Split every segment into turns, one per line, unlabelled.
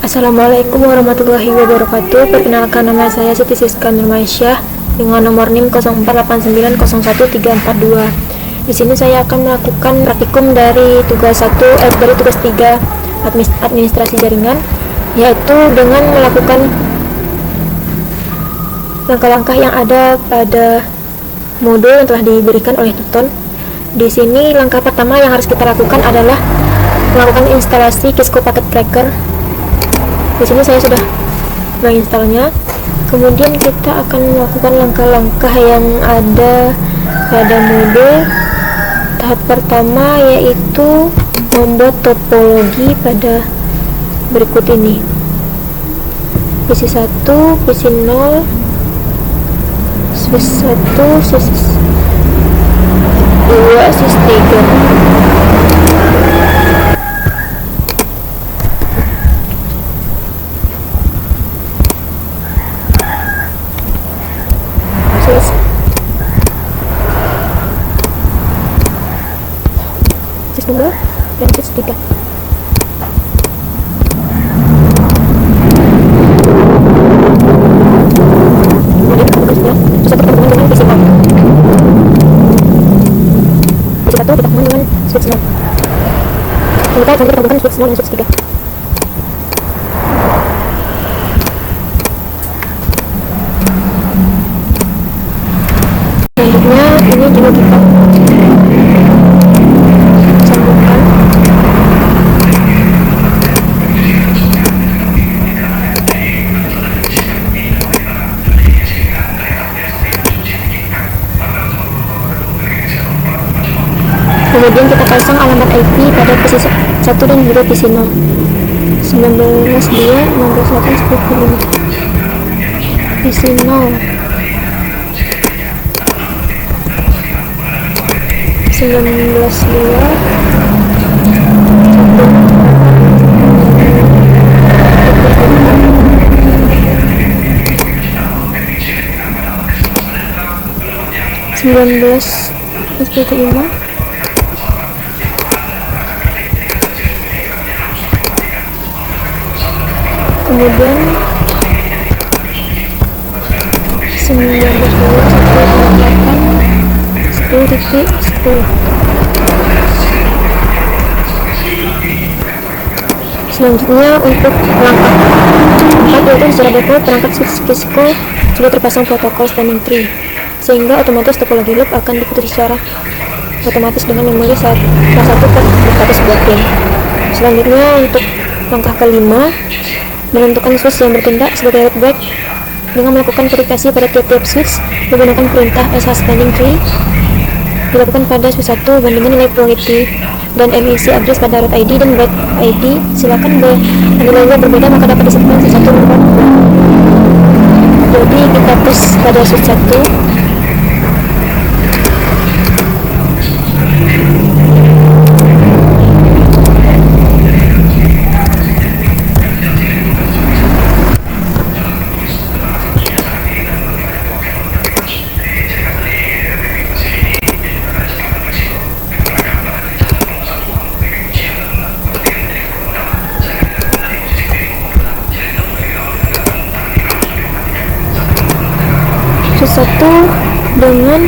Assalamualaikum warahmatullahi wabarakatuh. Perkenalkan, nama saya Siti Siska Nurmansyah dengan nomor NIM 0489011342. Di sini saya akan melakukan praktikum dari tugas 3 administrasi jaringan, yaitu dengan melakukan langkah-langkah yang ada pada modul yang telah diberikan oleh Tuton. Di sini langkah pertama yang harus kita lakukan adalah melakukan instalasi Kisco Packet Tracker. Di sini saya sudah menginstalnya. Kemudian kita akan melakukan langkah-langkah yang ada pada modul. Tahap pertama yaitu membuat topologi pada berikut ini: PC 1, PC 0, switch 1, switch 2, switch 3. Switch 2 dan switch 3. Kita hubungkan dengan switch 0. Kita hubungkan switch 0 dan switch 3. Selanjutnya ini juga kita sambungkan. Kemudian kita pasang alamat IP pada PC 1 dan juga PC 0. 19.2, 16.8, 10.5. PC 0 19.2 19.5. Kemudian 10.10. Selanjutnya untuk langkah 4 yaitu secara default perangkat switch Kisco sudah terpasang protokol spanning tree, sehingga otomatis topologi loop akan diputus secara otomatis dengan memori salah satu per sebuah pin. Selanjutnya untuk langkah kelima, menentukan switch yang bertindak sebagai loopback dengan melakukan verifikasi pada tiap-tiap switch menggunakan perintah sh spanning tree. Dilakukan pada switch 1 bandingkan nilai probability dan MAC address pada root ID dan byte ID. Silakan nilainya berbeda maka dapat disebutkan switch 1 nomor 2. Jadi kita tes pada switch 1. Satu dengan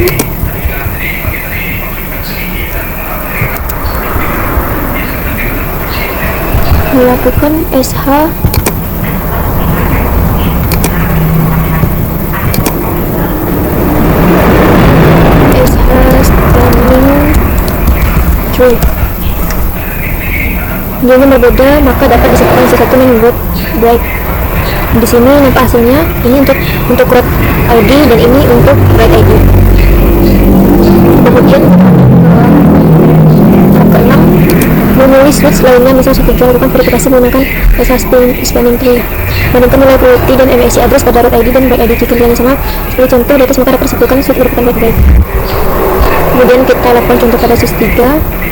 melakukan SH spanning tree. Jika berbeda maka dapat disebutkan sesuatu yang membuat byte. Di sini nampak hasilnya, ini untuk root ID dan ini untuk byte ID. Kemudian ke-6, menulis switch lainnya misal tujuan lakukan verifikasi menggunakan sh spanning tree. Bandingkan nilai probability dan MAC address pada root ID dan byte ID jika nilainya sama. Sebagai contoh, di atas maka dapat disebutkan switch merupakan byte. Kemudian kita lakukan contoh pada switch 3.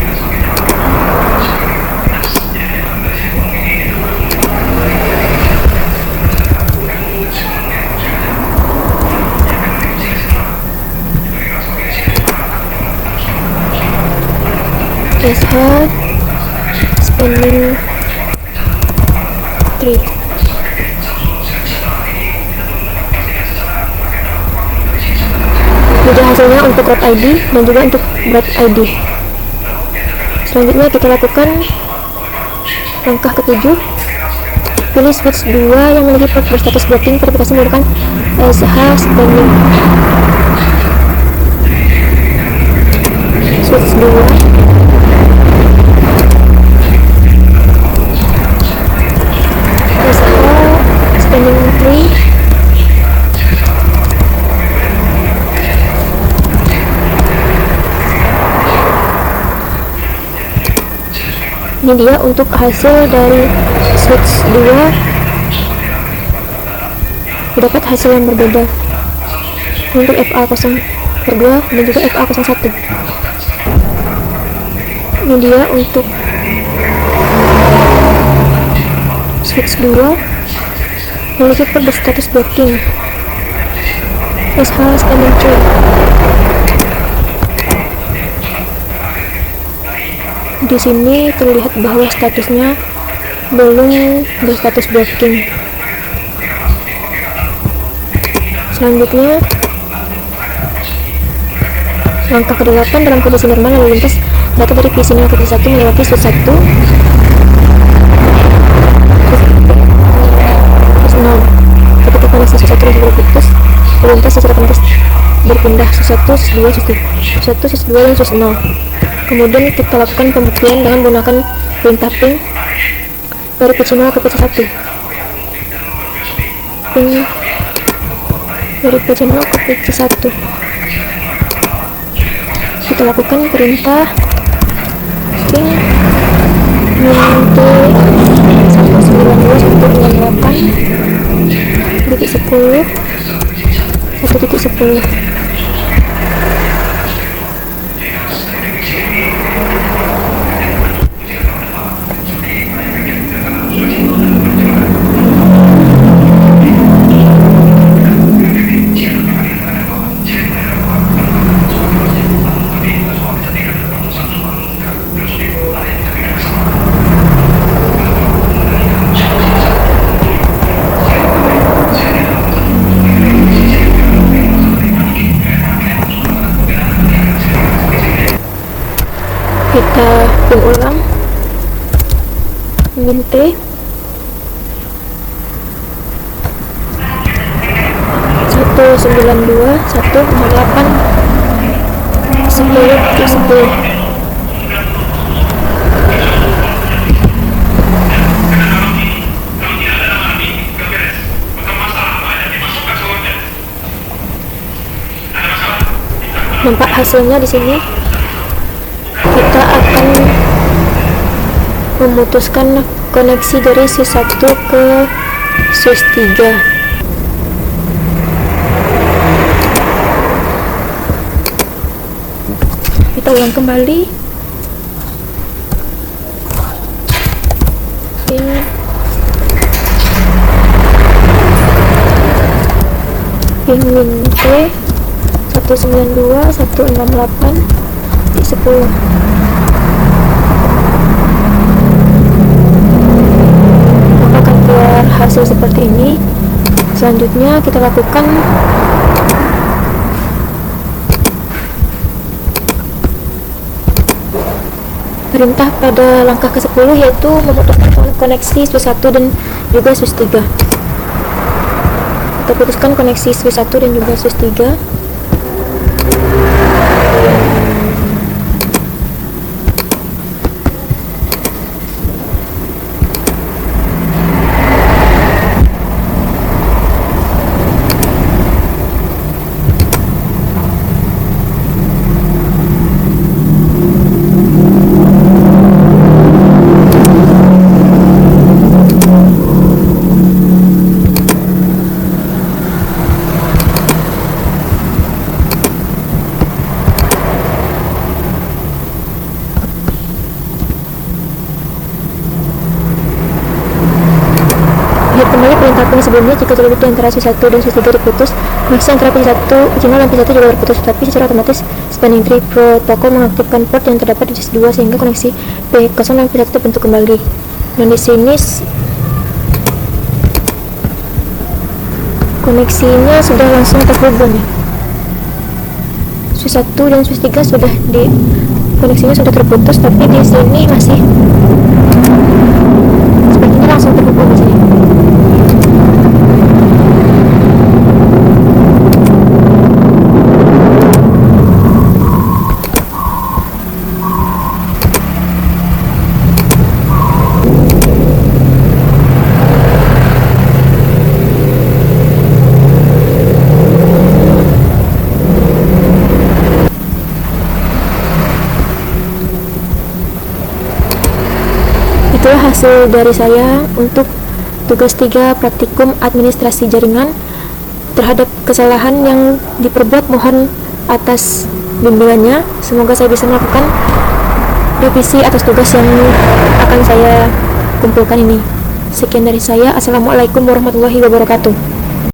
SH spanning tree. Jadi hasilnya untuk root ID dan juga untuk broad ID. Selanjutnya kita lakukan langkah ke-7. Pilih switch 2 yang memiliki port berstatus blocking. Verifikasi menggunakan SH standing. Switch 2 SH standing 3. Ini dia untuk hasil dari switch 2. Dapat hasil yang berbeda untuk FA0/2 dan juga FA01. Ini dia untuk switch 2 memiliki port berstatus blocking SH standing 3. Di sini terlihat bahwa statusnya belum berstatus blocking. Selanjutnya langkah ke-8 dalam kondisi normal lalu lintas data dari PC0 ke PC1 melewati switch 1 switch 0. Ketika koneksi switch 1 sudah berputus, lalu lintas secara otomatis berpindah switch 1, switch 2, switch 1, switch 2 dan switch 0. Kemudian kita lakukan pembuktian dengan menggunakan perintah ping dari PC0 ke PC1. Ping dari PC0 ke PC1. Kita lakukan perintah ping .192.168.10 kita ping ulang min T 192.168.10. Nampak hasilnya di sini. Kita akan memutuskan koneksi dari switch 1 ke switch 3. Kita ulang kembali. Ping min T 192.168.10. Maka akan keluar hasil seperti ini. Selanjutnya kita lakukan perintah pada langkah ke-10, yaitu memutuskan koneksi switch 1 dan juga switch 3. Kita putuskan koneksi switch 1 dan juga switch 3. Lihat kembali perintah ping sebelumnya. Jika jalur di antara switch 1 dan switch 3 diputus, koneksi antara PC0 dan PC1 juga berputus, tetapi secara otomatis spanning tree protokol mengaktifkan port yang terdapat di switch 2 sehingga koneksi P0 dan PC1 terbentuk kembali. Dan di sini koneksinya sudah langsung terhubung ya. switch 1 dan switch 3 sudah koneksinya sudah terputus, tapi di sini masih sepertinya langsung terhubung di sini. Itulah hasil dari saya untuk tugas 3 praktikum administrasi jaringan. Terhadap kesalahan yang diperbuat, mohon atas bimbingannya. Semoga saya bisa melakukan revisi atas tugas yang akan saya kumpulkan ini. Sekian dari saya. Assalamualaikum warahmatullahi wabarakatuh.